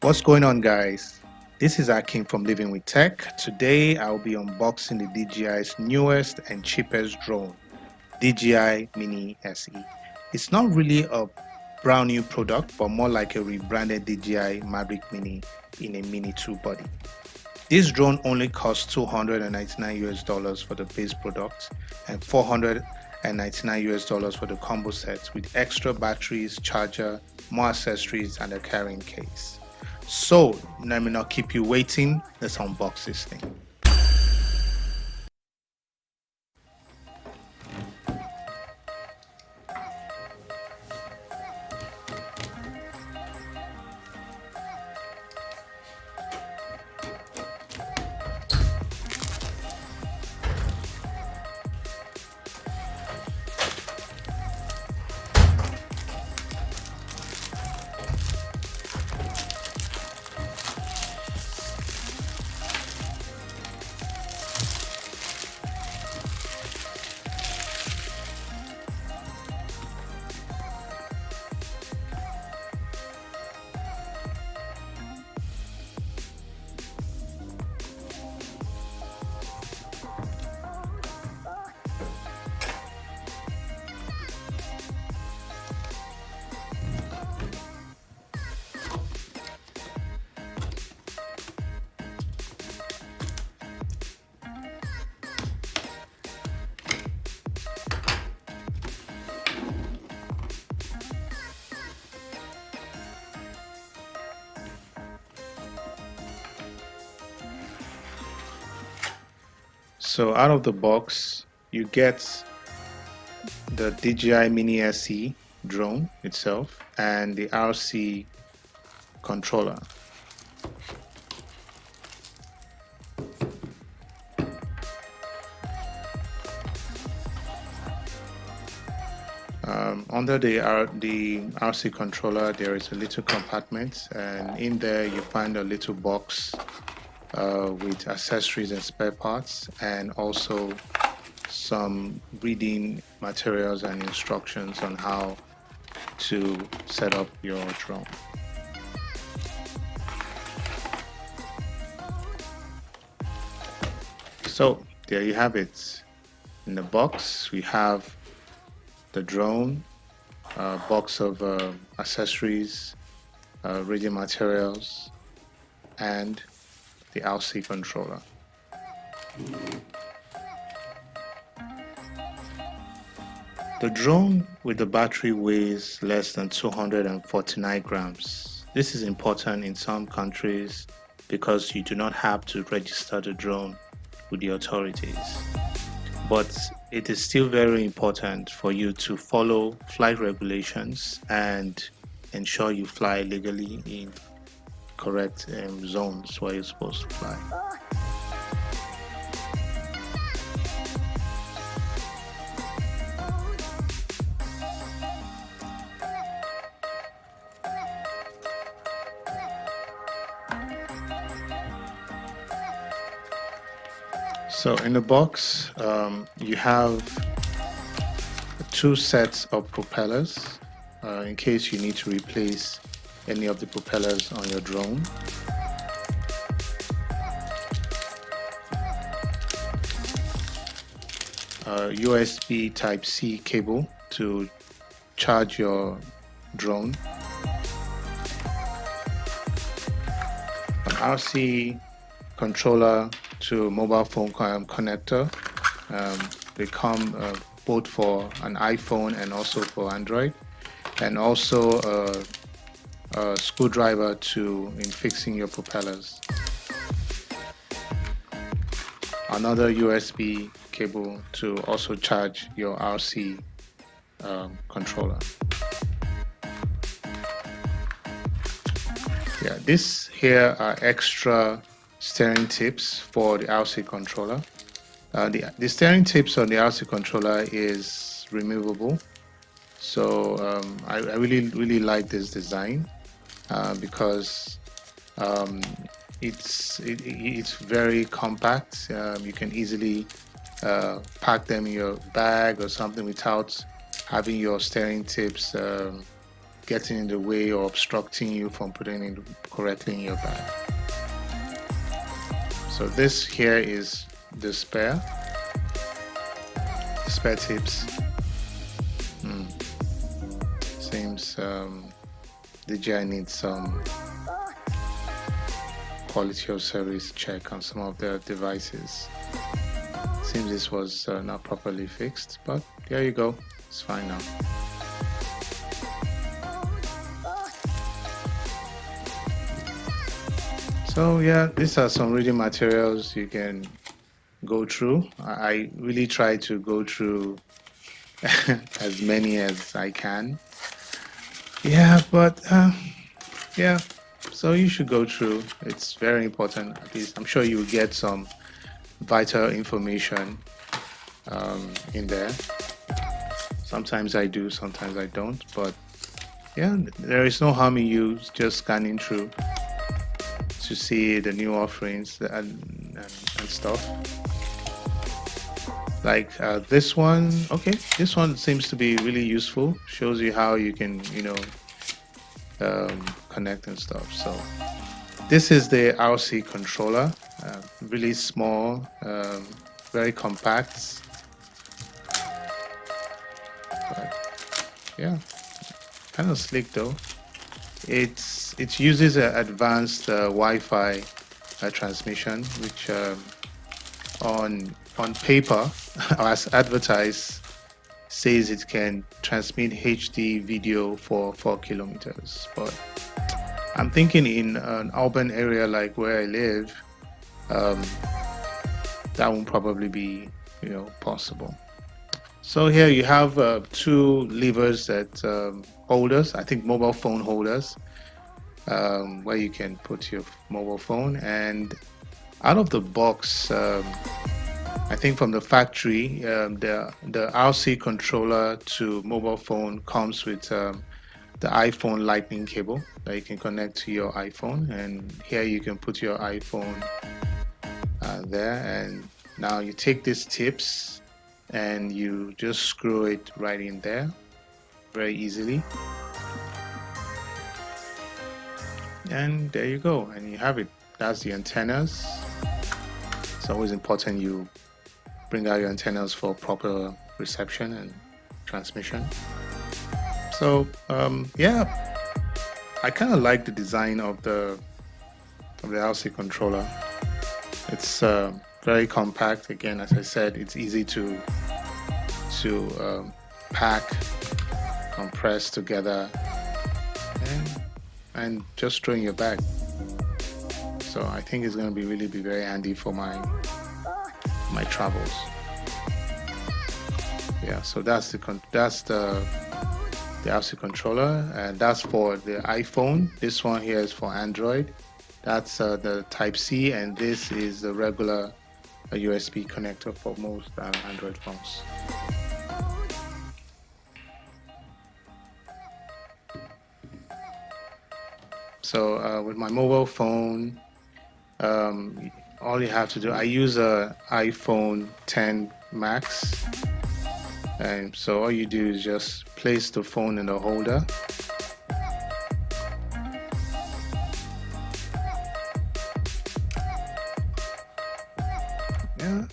What's going on, guys? This is Joakim from Living with Tech. Today I'll be unboxing the DJI's newest and cheapest drone, DJI Mini SE. It's not really a brand new product, but more like a rebranded DJI Maverick Mini in a Mini 2 body. This drone only costs $299 for the base product and $499 for the combo set with extra batteries, charger, more accessories, and a carrying case. So let me not keep you waiting. Let's unbox this thing. So out of the box, you get the DJI Mini SE drone itself and the RC controller. Under the RC controller, there is a little compartment, and in there you find a little box with accessories and spare parts, and also some reading materials and instructions on how to set up your drone. So there you have it. In the box we have the drone, a box of accessories, reading materials, and the RC controller. The drone with the battery weighs less than 249 grams. This is important in some countries because you do not have to register the drone with the authorities. But it is still very important for you to follow flight regulations and ensure you fly legally in correct zones where you're supposed to fly. So in the box, you have 2 sets of propellers in case you need to replace any of the propellers on your drone. USB Type-C cable to charge your drone. An RC controller to mobile phone connector. They come both for an iPhone and also for Android, and also a screwdriver in fixing your propellers. Another USB cable to also charge your RC controller. Yeah, this here are extra steering tips for the RC controller. The steering tips on the RC controller is removable, so I really like this design because it's very compact. You can easily pack them in your bag or something without having your steering tips getting in the way or obstructing you from putting it correctly in your bag. So this here is the spare tips. Seems DJI needs some quality of service check on some of their devices. Seems this was not properly fixed, but there you go, it's fine now. So yeah, these are some reading materials you can go through. I really try to go through as many as I can. Yeah, but yeah, so you should go through. It's very important. At least I'm sure you will get some vital information in there. Sometimes I do, sometimes I don't, but yeah, there is no harm in you just scanning through to see the new offerings and stuff. Like this one, okay, this one seems to be really useful. Shows you how you can, connect and stuff. So this is the RC controller, really small, very compact. But yeah, kind of slick though. It uses an advanced Wi-Fi transmission, which on paper, as advertised, says it can transmit HD video for 4 kilometers. But I'm thinking in an urban area like where I live, that won't probably be, possible. So here you have 2 levers that holders, I think mobile phone holders, where you can put your mobile phone. And out of the box, I think from the factory, the RC controller to mobile phone comes with the iPhone lightning cable that you can connect to your iPhone, and here you can put your iPhone there, and now you take these tips and you just screw it right in there very easily, and there you go, and you have it. That's the antennas. It's always important you bring out your antennas for proper reception and transmission. So yeah, I kind of like the design of the RC controller. It's very compact. Again, as I said, it's easy to pack, compress together, and just throw in your bag. So I think it's going to really be very handy for my travels. Yeah, so that's the RC controller, and that's for the iPhone. This one here is for Android. That's the Type-C, and this is the regular USB connector for most Android phones. So with my mobile phone, all you have to do, I use a iPhone 10 Max, and so all you do is just place the phone in the holder. Yeah,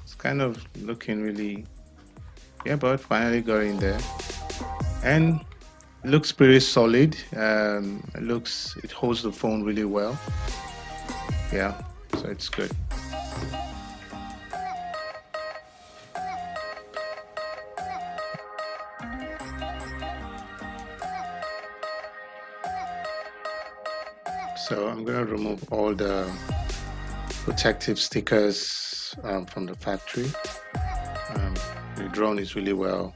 it's kind of looking really, yeah, but finally got in there, and it looks pretty solid. It holds the phone really well. Yeah, so it's good. So I'm going to remove all the protective stickers from the factory. The drone is really well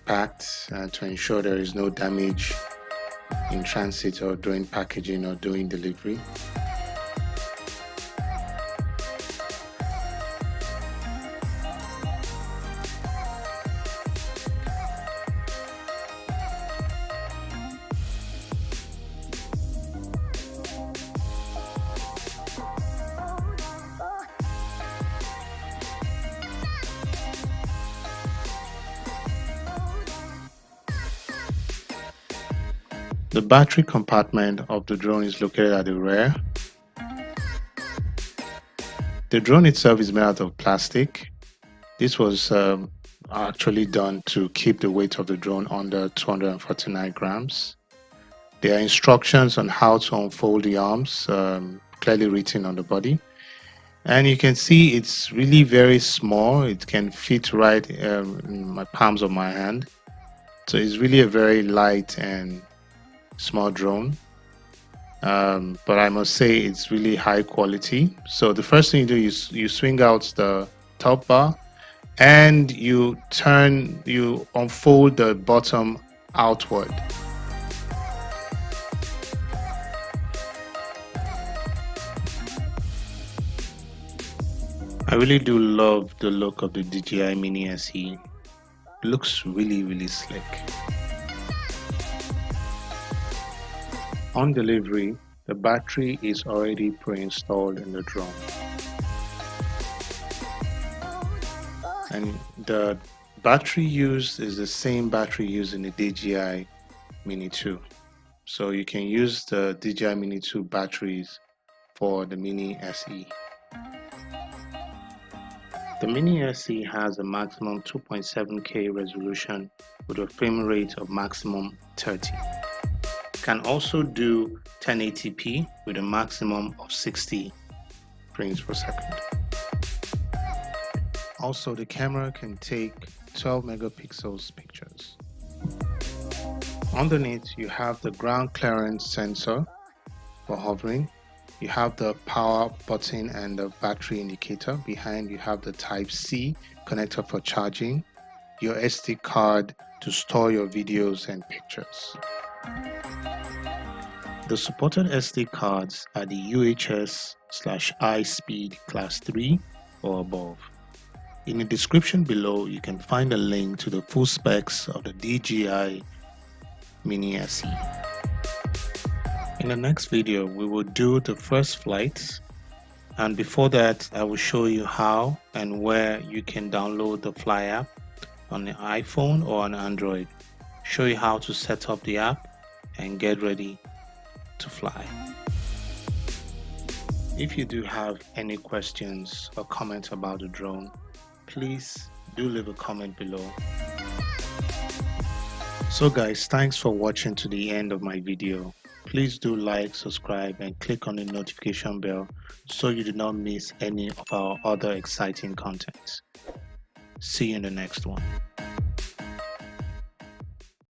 packed to ensure there is no damage in transit or during packaging or during delivery. The battery compartment of the drone is located at the rear. The drone itself is made out of plastic. This was actually done to keep the weight of the drone under 249 grams. There are instructions on how to unfold the arms, clearly written on the body. And you can see it's really very small. It can fit right in my palms of my hand. So it's really a very light and small drone. But I must say it's really high quality. So the first thing you do is you swing out the top bar and you unfold the bottom outward. I really do love the look of the DJI Mini SE. It looks really slick. On delivery, the battery is already pre-installed in the drone. And the battery used is the same battery used in the DJI Mini 2. So you can use the DJI Mini 2 batteries for the Mini SE. The Mini SE has a maximum 2.7K resolution with a frame rate of maximum 30. Can also do 1080p with a maximum of 60 frames per second. Also, the camera can take 12 megapixels pictures. Underneath, you have the ground clearance sensor for hovering. You have the power button and the battery indicator. Behind, you have the Type-C connector for charging, your SD card to store your videos and pictures. The supported SD cards are the UHS/I Speed Class 3 or above. In the description below, you can find a link to the full specs of the DJI Mini SE. In the next video, we will do the first flight, and before that, I will show you how and where you can download the Fly app on the iPhone or on Android. Show you how to set up the app and get ready to fly. If you do have any questions or comments about the drone, please do leave a comment below. So guys, thanks for watching to the end of my video. Please do like, subscribe and click on the notification bell so you do not miss any of our other exciting content. See you in the next one.